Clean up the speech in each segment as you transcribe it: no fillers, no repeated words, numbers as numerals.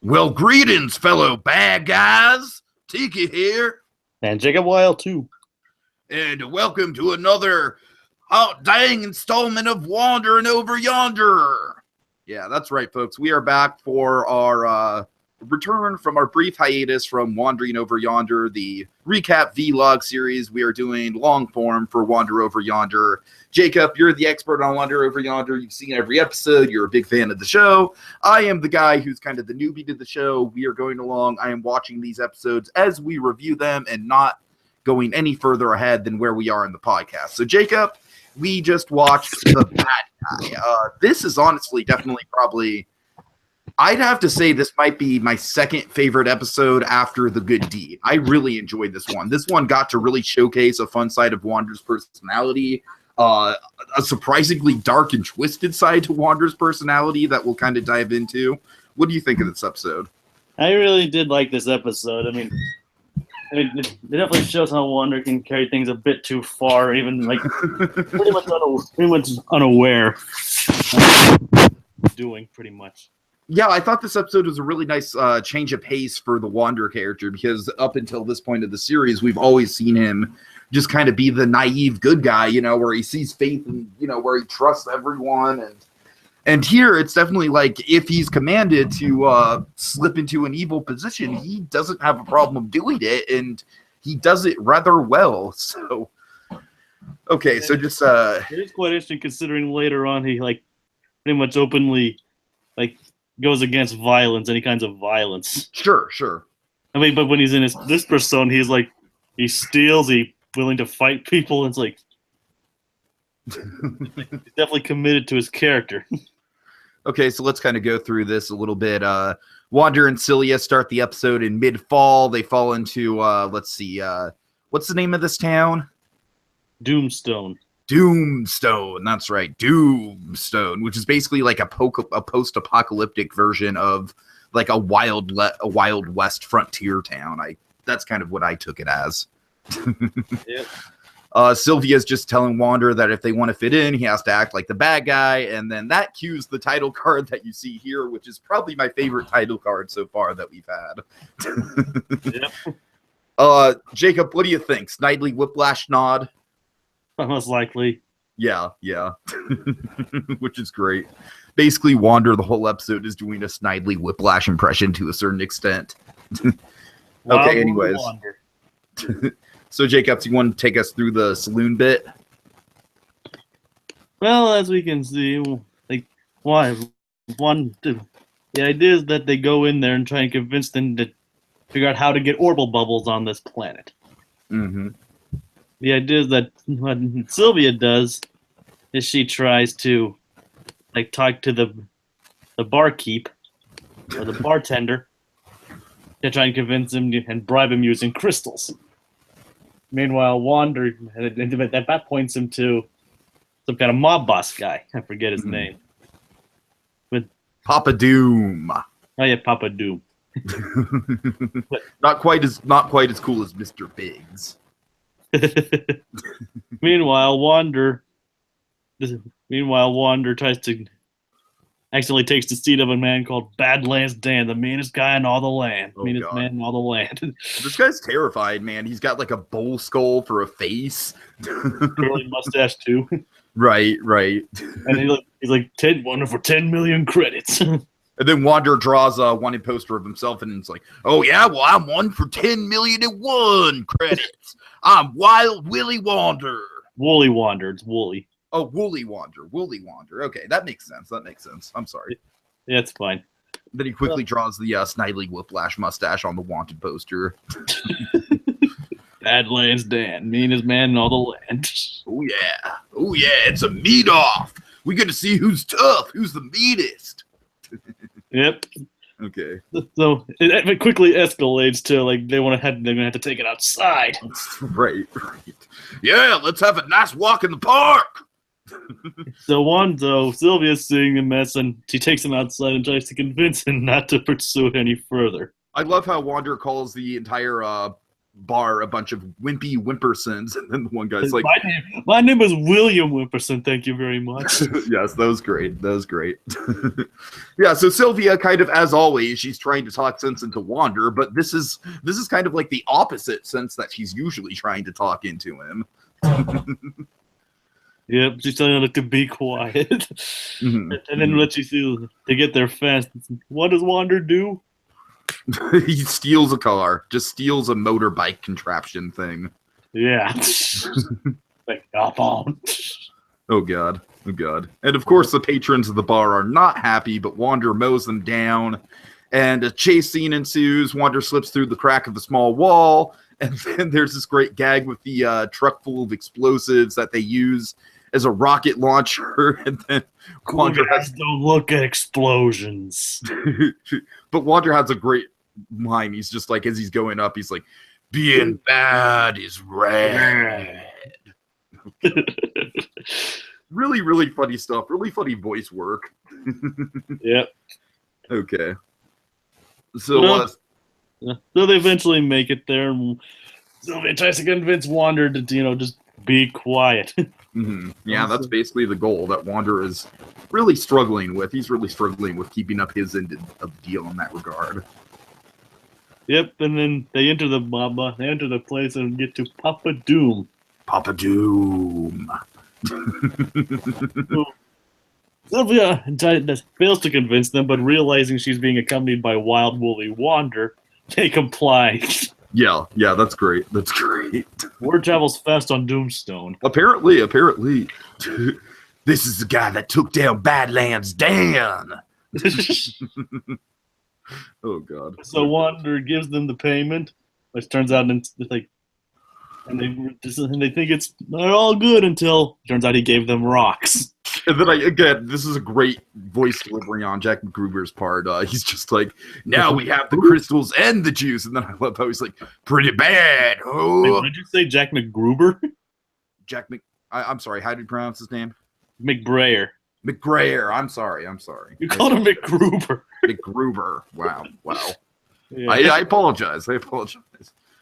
Well, greetings, fellow bad guys. Tiki here. And Jacob Wile, too. And welcome to another hot dang installment of Wandering Over Yonder. Yeah, that's right, folks. We are back for our return from our brief hiatus from Wandering Over Yonder, the recap vlog series. We are doing long form for Wander Over Yonder. Jacob, you're the expert on Wander Over Yonder. You've seen every episode. You're a big fan of the show. I am the guy who's kind of the newbie to the show. We are going along. I am watching these episodes as we review them and not going any further ahead than where we are in the podcast. So, Jacob, we just watched The Bad Guy. This is honestly definitely probably... I'd have to say this might be my second favorite episode after The Good Deed. I really enjoyed this one. This one got to really showcase a fun side of Wander's personality, a surprisingly dark and twisted side to Wander's personality that we'll kind of dive into. What do you think of this episode? I really did like this episode. I mean, it definitely shows how Wander can carry things a bit too far, even like pretty much unaware of doing pretty much. Yeah, I thought this episode was a really nice change of pace for the Wander character, because up until this point of the series, we've always seen him just kind of be the naive good guy, you know, where he sees faith and, you know, where he trusts everyone. And here it's definitely like if he's commanded to slip into an evil position, he doesn't have a problem doing it, and he does it rather well. So, okay, so just... It is quite interesting considering later on he, like, pretty much openly, like... goes against violence, any kinds of violence. Sure. I mean, but when he's in this persona, he's like, he steals, he's willing to fight people, and it's like, he's definitely committed to his character. Okay, so let's kind of go through this a little bit. Wander and Celia start the episode in mid-fall. They fall into, let's see, what's the name of this town? Doomstone, that's right, Doomstone, which is basically like a post-apocalyptic version of like a Wild West frontier town. That's kind of what I took it as. Yep. Sylvia's just telling Wander that if they want to fit in, he has to act like the bad guy, and then that cues the title card that you see here, which is probably my favorite title card so far that we've had. Yep. Jacob, what do you think? Snidely Whiplash nod? Most likely. Yeah. Which is great. Basically, Wander the whole episode is doing a Snidely Whiplash impression to a certain extent. Okay, anyways. So, Jacob, you want to take us through the saloon bit? Well, as we can see, like, the idea is that they go in there and try and convince them to figure out how to get orbital bubbles on this planet. Mm-hmm. The idea is that what Sylvia does is she tries to, like, talk to the barkeep or the bartender to try and convince him and bribe him using crystals. Meanwhile, Wander that points him to some kind of mob boss guy. I forget his name. With Papa Doom. Oh yeah, Papa Doom. Not quite as cool as Mr. Biggs. Meanwhile, Wander tries to accidentally takes the seat of a man called Badlands Dan, the meanest guy in all the land. Meanest man in all the land. This guy's terrified, man. He's got like a bull skull for a face. Curly mustache too. Right. And he's like 10 for 10 million credits. And then Wander draws a wanted poster of himself, and it's like, oh yeah, well I'm 1 for 10 million and 1 credits. I'm Wild Willy Wander. Woolly Wander. It's Woolly. Oh, Woolly Wander. Okay, that makes sense. I'm sorry. Yeah, it's fine. Then he quickly draws the Snidely Whiplash mustache on the wanted poster. Badlands Dan, meanest man in all the land. Oh yeah, it's a meat off. We got to see who's tough, who's the meanest. Yep. Okay. So it quickly escalates to like they're gonna have to take it outside. Right. Yeah, let's have a nice walk in the park. So Sylvia's seeing the mess, and she takes him outside and tries to convince him not to pursue it any further. I love how Wander calls the entire bar a bunch of wimpy Wimpersons, and then the one guy's like, my name is William Wimperson, thank you very much. Yes, that was great. That was great. Yeah, so Sylvia, kind of as always, she's trying to talk sense into Wander, but this is kind of like the opposite sense that she's usually trying to talk into him. Yep, she's telling him to be quiet. Mm-hmm. And then let you see they get there fast. What does Wander do? He steals a car, just steals a motorbike contraption thing. Yeah. Like, hop on. Oh god. Oh god. And of course the patrons of the bar are not happy, but Wander mows them down, and a chase scene ensues. Wander slips through the crack of the small wall, and then there's this great gag with the truck full of explosives that they use as a rocket launcher, and then Wander has don't look at explosions. But Wander has a great line. He's just like, as he's going up, he's like, being bad is rad. Really, really funny stuff. Really funny voice work. Yep. Okay. So, so they eventually make it there, and Sylvia tries to convince Wander to, just be quiet. Mm-hmm. Yeah, that's basically the goal that Wander is really struggling with. He's really struggling with keeping up his end of the deal in that regard. Yep, and then they enter the place and get to Papa Doom. Papa Doom. Sylvia fails to convince them, but realizing she's being accompanied by Wild Woolly Wander, they comply. Yeah, that's great. That's great. Word travels fast on Doomstone. Apparently. This is the guy that took down Badlands Dan. Oh, God. So Wander gives them the payment, which turns out and they think they're all good until it turns out he gave them rocks. And then this is a great voice delivery on Jack McGruber's part. He's just like, now we have the crystals and the juice. And then I love how he's like, pretty bad. Oh. Wait, what did you say, Jack McGruber? I'm sorry. How do you pronounce his name? McBrayer. McGrayer. I'm sorry. You called him McGruber. McGruber. Wow. Yeah. I apologize.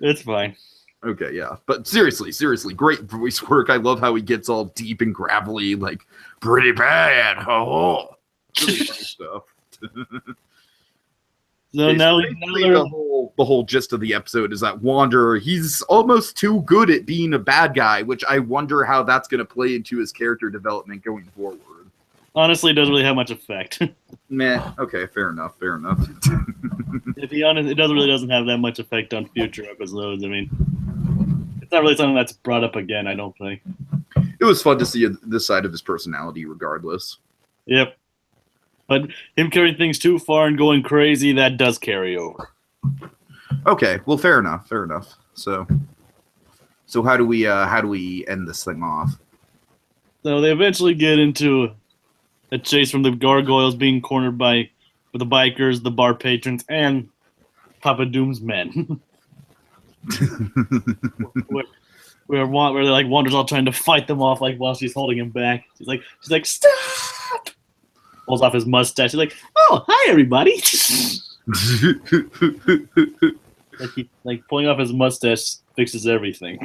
It's fine. Okay, yeah. But seriously, great voice work. I love how he gets all deep and gravelly, like, pretty bad. Oh, really funny stuff. So now the whole gist of the episode is that Wander, he's almost too good at being a bad guy, which I wonder how that's going to play into his character development going forward. Honestly, it doesn't really have much effect. Meh. Okay, fair enough. To be honest, it doesn't have that much effect on future episodes. I mean, it's not really something that's brought up again, I don't think. It was fun to see this side of his personality regardless. Yep. But him carrying things too far and going crazy, that does carry over. Okay, well, fair enough. So how do we end this thing off? So they eventually get into a chase from the gargoyles being cornered by the bikers, the bar patrons, and Papa Doom's men. where they're like Wander's all trying to fight them off, like while she's holding him back. She's like, stop! Pulls off his mustache. She's like, oh, hi everybody. like pulling off his mustache fixes everything.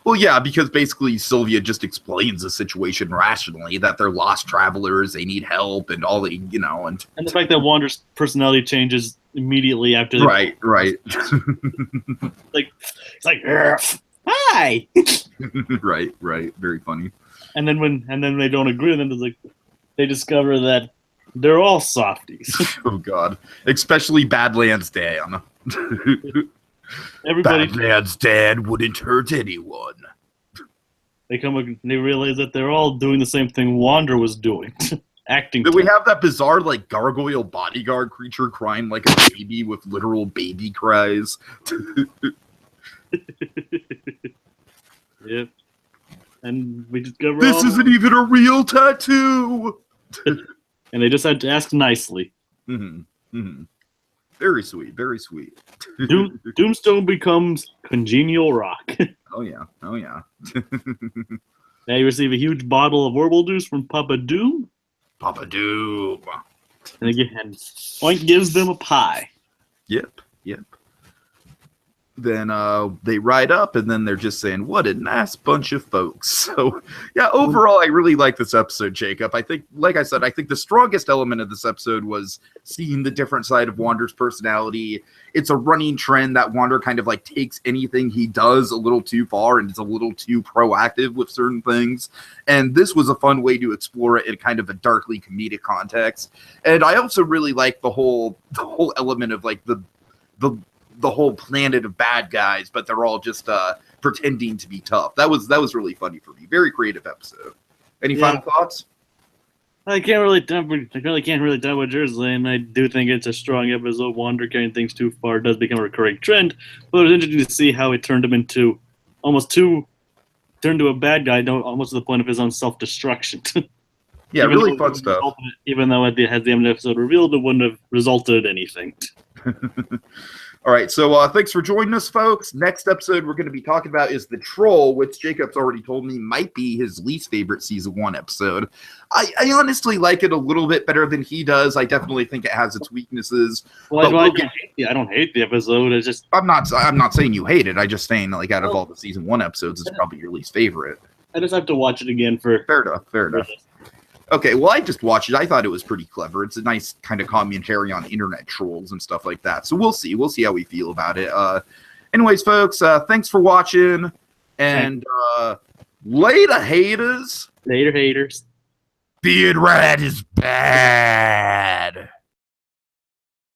Well, yeah, because basically Sylvia just explains the situation rationally, that they're lost travelers, they need help, and all the, and the fact that Wander's personality changes immediately after. Right. It's like, hi. Right. Very funny. And then they don't agree, and then they discover that they're all softies. Oh God, especially Badlands Dan. Badlands Dan wouldn't hurt anyone. They realize that they're all doing the same thing Wander was doing, acting. But we have that bizarre, like, gargoyle bodyguard creature crying like a baby with literal baby cries. Yep. And we discover this isn't even a real tattoo. And they just had to ask nicely. Mm-hmm. Very sweet. Doomstone becomes congenial rock. Oh yeah. They receive a huge bottle of herbal juice from Papa Doom. And Oink gives them a pie. Yep. then they ride up, and then they're just saying, what a nice bunch of folks. So, yeah, overall, I really like this episode, Jacob. I think, like I said, I think the strongest element of this episode was seeing the different side of Wander's personality. It's a running trend that Wander kind of like takes anything he does a little too far and is a little too proactive with certain things. And this was a fun way to explore it in kind of a darkly comedic context. And I also really like the whole element of like the whole planet of bad guys, but they're all just pretending to be tough. That was really funny for me. Very creative episode. Any final thoughts? I really can't really tell what you're saying. I do think it's a strong episode. Wander carrying things too far does become a recurring trend, but it was interesting to see how it turned him into turned to a bad guy, almost to the point of his own self-destruction. Yeah, really fun stuff. Even though at the end of the episode revealed, it wouldn't have resulted in anything. All right, so thanks for joining us, folks. Next episode we're going to be talking about is The Troll, which Jacob's already told me might be his least favorite Season 1 episode. I honestly like it a little bit better than he does. I definitely think it has its weaknesses. Well, I don't hate the episode. It's just I'm not saying you hate it. I'm just saying, like, out of all the Season 1 episodes, it's probably your least favorite. I just have to watch it again for... Fair enough. Okay, well, I just watched it. I thought it was pretty clever. It's a nice kind of commentary on internet trolls and stuff like that. So we'll see. We'll see how we feel about it. Anyways, folks, thanks for watching. And later, haters. Later, haters. Being red is bad.